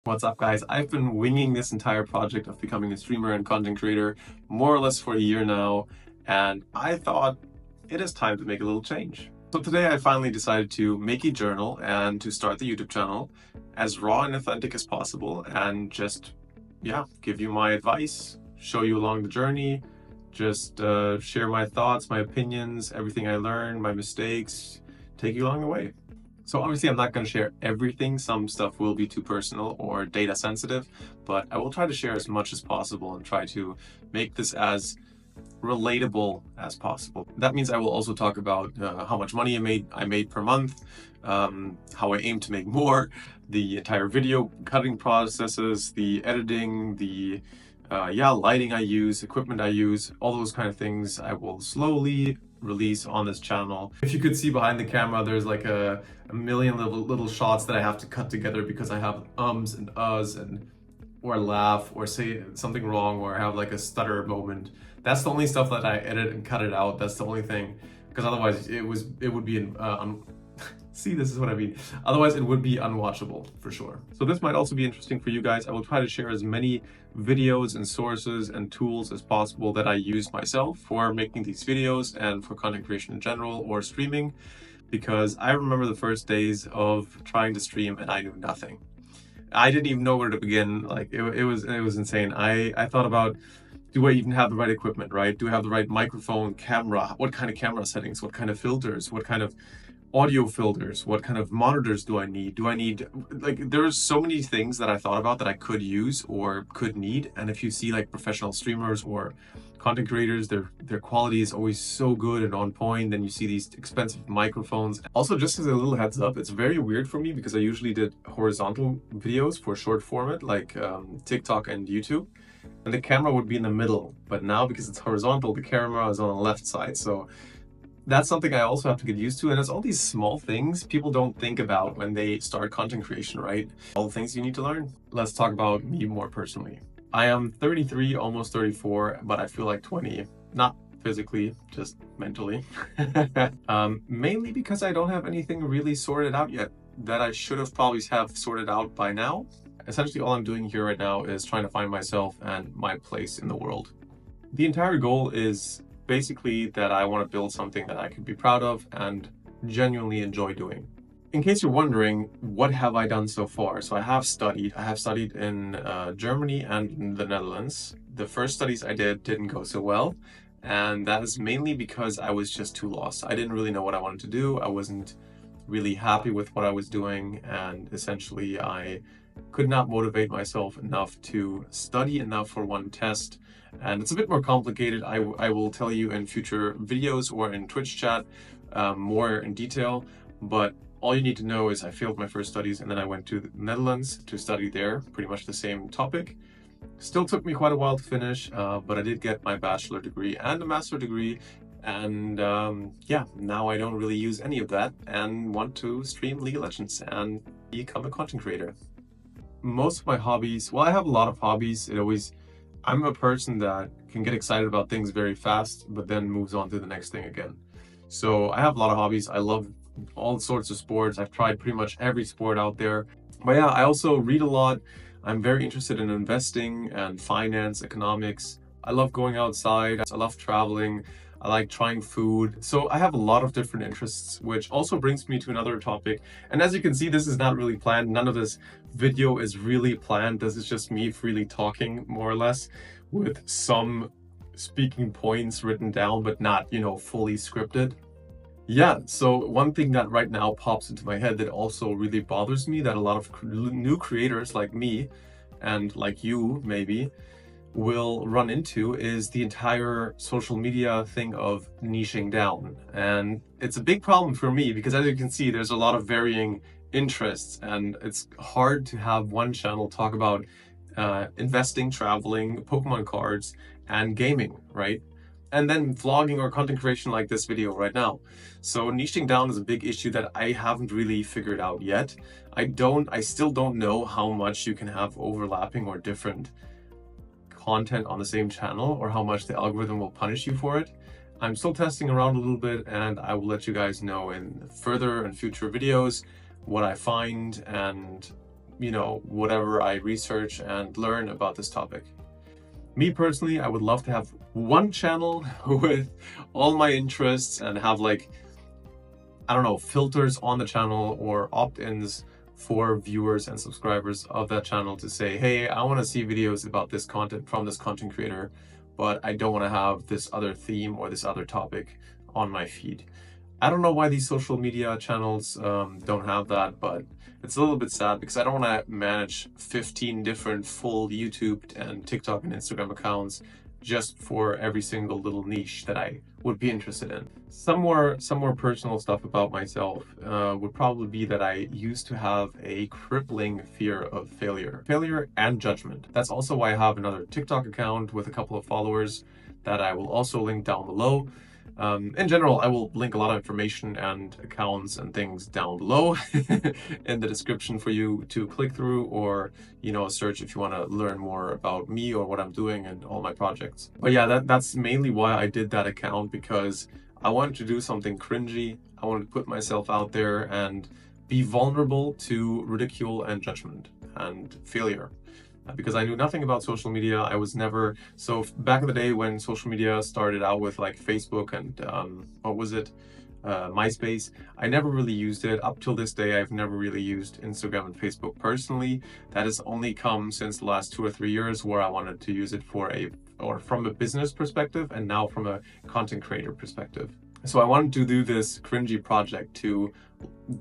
What's up, guys? I've been winging this entire project of becoming a streamer and content creator more or less for a year now, and I thought it is time to make a little change. So today I finally decided to make a journal and to start the YouTube channel as raw and authentic as possible and just, give you my advice, show you along the journey, just share my thoughts, my opinions, everything I learned, my mistakes, take you along the way. So obviously I'm not going to share everything. Some stuff will be too personal or data sensitive, but I will try to share as much as possible and try to make this as relatable as possible. That means I will also talk about how much money I made per month, how I aim to make more, the entire video cutting processes, the editing, the lighting I use, equipment I use, all those kind of things I will slowly release on this channel. If you could see behind the camera, there's like a million little shots that I have to cut together because I have ums and uhs and or laugh or say something wrong or have like a stutter moment. That's the only stuff that I edit and cut it out. That's the only thing, because otherwise it would be see, this is what I mean. Otherwise, it would be unwatchable for sure. So this might also be interesting for you guys. I will try to share as many videos and sources and tools as possible that I use myself for making these videos and for content creation in general or streaming, because I remember the first days of trying to stream and I knew nothing. I didn't even know where to begin. Like it was insane. I thought about, do I even have the right equipment, right? Do I have the right microphone, camera? What kind of camera settings? What kind of filters? What kind of audio filters? What kind of monitors do I need? Like, there's so many things that I thought about that I could use or could need. And if you see like professional streamers or content creators, their quality is always so good and on point. Then you see these expensive microphones. Also, just as a little heads up, it's very weird for me because I usually did horizontal videos for short format like TikTok and YouTube. And the camera would be in the middle, but now because it's horizontal, the camera is on the left side. So that's something I also have to get used to. And it's all these small things people don't think about when they start content creation, right? All the things you need to learn. Let's talk about me more personally. I am 33, almost 34, but I feel like 20, not physically, just mentally. Mainly because I don't have anything really sorted out yet that I should have probably have sorted out by now. Essentially, all I'm doing here right now is trying to find myself and my place in the world. The entire goal is basically that I want to build something that I could be proud of and genuinely enjoy doing. In case you're wondering, what have I done so far? So I have studied in Germany and in the Netherlands. The first studies I did didn't go so well. And that is mainly because I was just too lost. I didn't really know what I wanted to do. I wasn't really happy with what I was doing. And essentially I could not motivate myself enough to study enough for one test. And it's a bit more complicated. I will tell you in future videos or in Twitch chat more in detail, but all you need to know is I failed my first studies and then I went to the Netherlands to study there, pretty much the same topic. Still took me quite a while to finish, but I did get my bachelor degree and a master degree. And now I don't really use any of that and want to stream League of Legends and become a content creator. Most of my hobbies, well, I have a lot of hobbies. I'm a person that can get excited about things very fast, but then moves on to the next thing again. So I have a lot of hobbies. I love all sorts of sports. I've tried pretty much every sport out there. But yeah, I also read a lot. I'm very interested in investing and finance, economics. I love going outside. I love traveling. I like trying food. So I have a lot of different interests, which also brings me to another topic. And as you can see, this is not really planned. None of this video is really planned. This is just me freely talking, more or less, with some speaking points written down, but not, fully scripted. Yeah, so one thing that right now pops into my head that also really bothers me, that a lot of new creators like me and like you maybe will run into, is the entire social media thing of niching down. And it's a big problem for me because, as you can see, there's a lot of varying interests and it's hard to have one channel talk about investing, traveling, Pokemon cards, and gaming, right? And then vlogging or content creation like this video right now. So niching down is a big issue that I haven't really figured out yet. I still don't know how much you can have overlapping or different content on the same channel or how much the algorithm will punish you for it. I'm still testing around a little bit and I will let you guys know in further and future videos what I find and whatever I research and learn about this topic. Me personally, I would love to have one channel with all my interests and have like, I don't know, filters on the channel or opt-ins for viewers and subscribers of that channel to say, hey, I want to see videos about this content from this content creator, but I don't want to have this other theme or this other topic on my feed. I don't know why these social media channels don't have that, but it's a little bit sad because I don't want to manage 15 different full YouTube and TikTok and Instagram accounts just for every single little niche that I would be interested in. Some more personal stuff about myself would probably be that I used to have a crippling fear of failure and judgment. That's also why I have another TikTok account with a couple of followers that I will also link down below. In general, I will link a lot of information and accounts and things down below in the description for you to click through or, search if you want to learn more about me or what I'm doing and all my projects. But yeah, that's mainly why I did that account, because I wanted to do something cringy. I wanted to put myself out there and be vulnerable to ridicule and judgment and failure. Because I knew nothing about social media. I was never, so back in the day when social media started out with like Facebook and MySpace, I never really used it. Up till this day, I've never really used Instagram and Facebook personally. That has only come since the last 2 or 3 years where I wanted to use it from a business perspective and now from a content creator perspective. So I wanted to do this cringy project to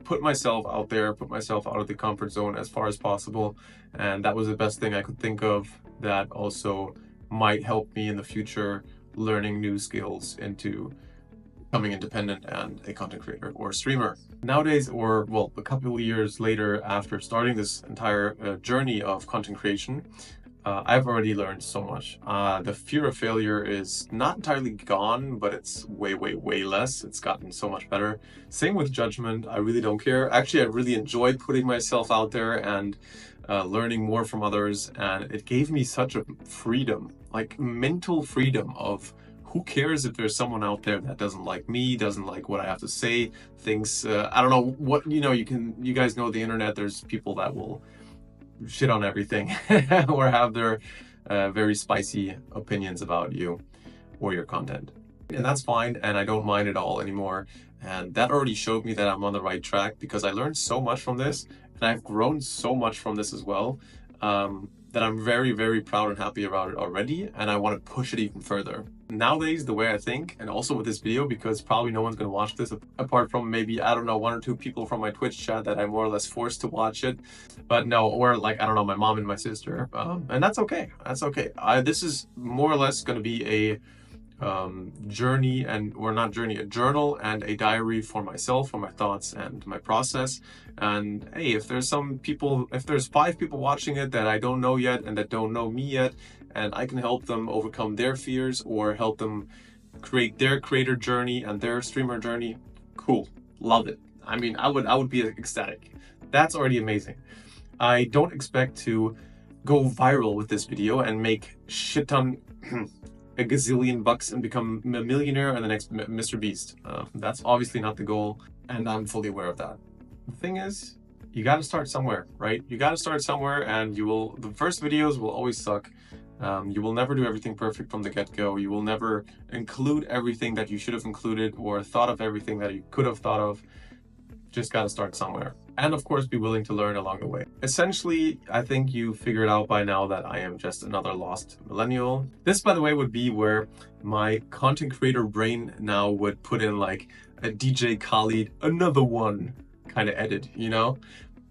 put myself out there, put myself out of the comfort zone as far as possible. And that was the best thing I could think of that also might help me in the future learning new skills into becoming independent and a content creator or streamer. Nowadays, or well, a couple of years later after starting this entire journey of content creation, I've already learned so much. The fear of failure is not entirely gone, but it's way, way, way less. It's gotten so much better. Same with judgment. I really don't care. Actually, I really enjoyed putting myself out there and learning more from others. And it gave me such a freedom, like mental freedom of who cares if there's someone out there that doesn't like me, doesn't like what I have to say, thinks, I don't know what, you guys know the internet, there's people that will shit on everything or have their very spicy opinions about you or your content. And that's fine, and I don't mind it all anymore. And that already showed me that I'm on the right track, because I learned so much from this and I've grown so much from this as well, that I'm very, very proud and happy about it already, and I want to push it even further. Nowadays, the way I think, and also with this video, because probably no one's going to watch this apart from maybe, I don't know, 1 or 2 people from my Twitch chat that I'm more or less forced to watch it. But no, or like, I don't know, my mom and my sister. And that's okay. That's okay. This is more or less going to be a journey, a journal and a diary for myself, for my thoughts and my process. And hey, if there's 5 people watching it that I don't know yet and that don't know me yet, and I can help them overcome their fears or help them create their creator journey and their streamer journey, cool, love it. I mean, I would be ecstatic. That's already amazing. I don't expect to go viral with this video and make shit ton a gazillion bucks and become a millionaire and the next Mr. Beast. That's obviously not the goal, and I'm fully aware of that. The thing is, you got to start somewhere, right? You got to start somewhere, and the first videos will always suck. You will never do everything perfect from the get-go. You will never include everything that you should have included or thought of everything that you could have thought of. Just got to start somewhere. And of course, be willing to learn along the way. Essentially, I think you figured out by now that I am just another lost millennial. This, by the way, would be where my content creator brain now would put in like a DJ Khaled, another one kind of edit,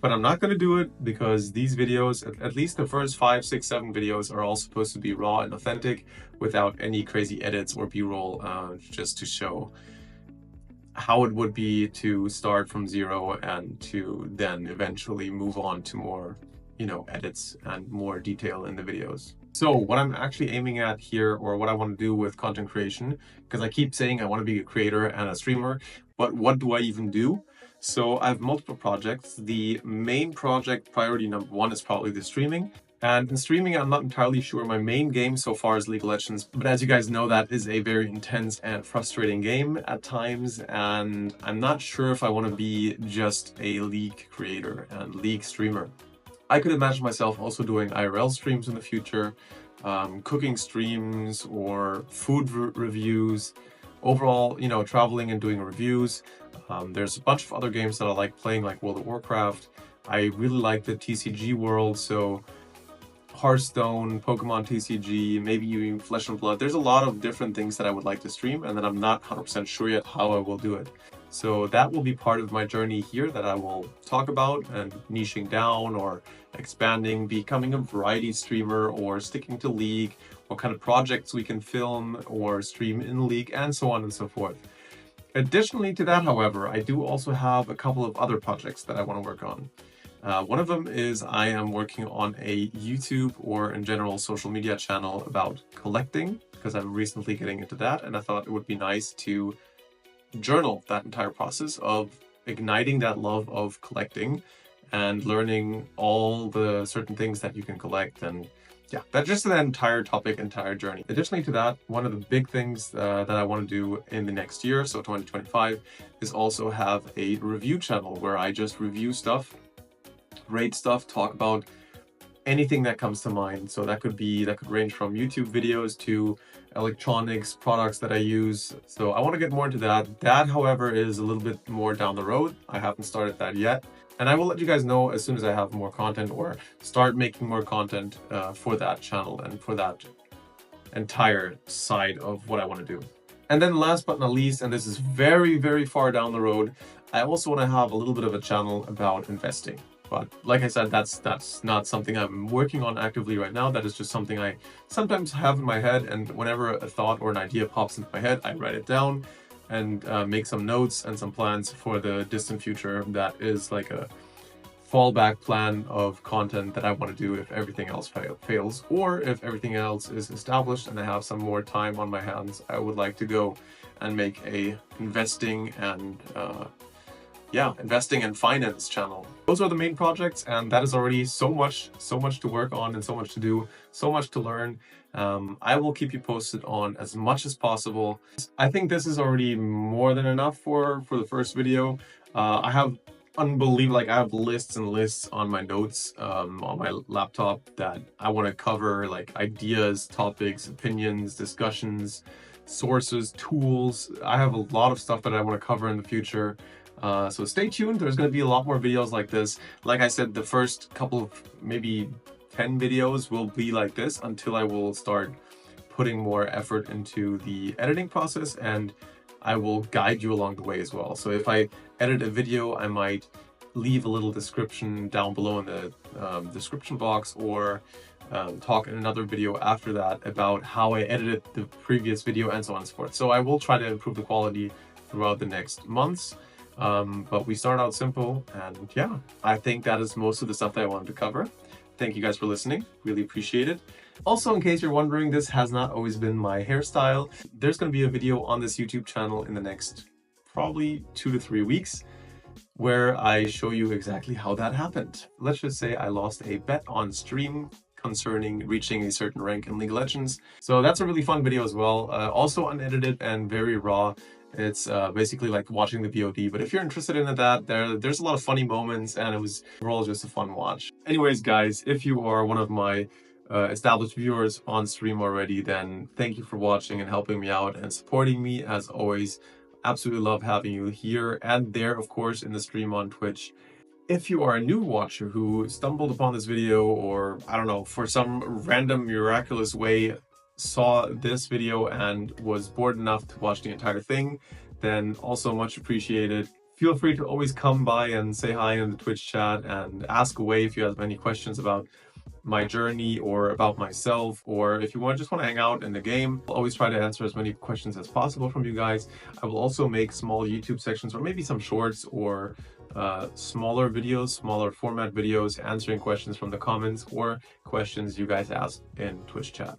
But I'm not going to do it, because these videos, at least the first 5, 6, 7 videos, are all supposed to be raw and authentic without any crazy edits or B-roll, just to show how it would be to start from zero and to then eventually move on to more, edits and more detail in the videos. So what I'm actually aiming at here, or what I want to do with content creation, because I keep saying I want to be a creator and a streamer, but what do I even do? So I have multiple projects. The main project, priority number 1, is probably the streaming. And in streaming, I'm not entirely sure. My main game so far is League of Legends, but as you guys know, that is a very intense and frustrating game at times, and I'm not sure if I want to be just a League creator and League streamer. I could imagine myself also doing IRL streams in the future, cooking streams or food reviews, overall, traveling and doing reviews. There's a bunch of other games that I like playing, like World of Warcraft. I really like the TCG world, so Hearthstone, Pokemon TCG, maybe even Flesh and Blood. There's a lot of different things that I would like to stream, and that I'm not 100% sure yet how I will do it. So that will be part of my journey here that I will talk about, and niching down or expanding, becoming a variety streamer, or sticking to League, what kind of projects we can film or stream in League, and so on and so forth. Additionally to that, however, I do also have a couple of other projects that I want to work on. One of them is I am working on a YouTube or in general social media channel about collecting, because I'm recently getting into that, and I thought it would be nice to journal that entire process of igniting that love of collecting and learning all the certain things that you can collect. And yeah, that's just that entire topic, entire journey. Additionally to that, one of the big things that I want to do in the next year, so 2025, is also have a review channel where I just review stuff, rate stuff, talk about anything that comes to mind. So that could range from YouTube videos to electronics products that I use. So I want to get more into that. That, however, is a little bit more down the road. I haven't started that yet. And I will let you guys know as soon as I have more content or start making more content for that channel and for that entire side of what I want to do. And then last but not least, and this is very, very far down the road, I also want to have a little bit of a channel about investing. But like I said, that's not something I'm working on actively right now. That is just something I sometimes have in my head, and whenever a thought or an idea pops into my head, I write it down and make some notes and some plans for the distant future. That is like a fallback plan of content that I want to do if everything else fails, or if everything else is established and I have some more time on my hands. I would like to go and make a investing and investing and finance channel. Those are the main projects, and that is already so much to work on and so much to do, so much to learn. I will keep you posted on as much as possible. I think this is already more than enough for the first video. I have I have lists and lists on my notes on my laptop that I want to cover, like ideas, topics, opinions, discussions, sources, tools. I have a lot of stuff that I want to cover in the future. So stay tuned. There's going to be a lot more videos like this. Like I said, the first couple of maybe 10 videos will be like this until I will start putting more effort into the editing process, and I will guide you along the way as well. So if I edit a video, I might leave a little description down below in the description box, or talk in another video after that about how I edited the previous video, and so on and so forth. So I will try to improve the quality throughout the next months. But we start out simple, and yeah, I think that is most of the stuff that I wanted to cover. Thank you guys for listening. Really appreciate it. Also, in case you're wondering, this has not always been my hairstyle. There's going to be a video on this YouTube channel in the next probably 2 to 3 weeks where I show you exactly how that happened. Let's just say I lost a bet on stream concerning reaching a certain rank in League of Legends. So that's a really fun video as well. Also unedited and very raw. It's basically like watching the VOD, but if you're interested in that, there's a lot of funny moments, and it was overall just a fun watch. Anyways, guys, if you are one of my established viewers on stream already, then thank you for watching and helping me out and supporting me as always. Absolutely love having you here and there, of course, in the stream on Twitch. If you are a new watcher who stumbled upon this video, or I don't know, for some random miraculous way saw this video and was bored enough to watch the entire thing, then also much appreciated. Feel free to always come by and say hi in the Twitch chat and ask away if you have any questions about my journey or about myself, or if you just want to hang out in the game. I'll always try to answer as many questions as possible from you guys. I will also make small YouTube sections, or maybe some shorts, or smaller videos, smaller format videos, answering questions from the comments or questions you guys ask in Twitch chat.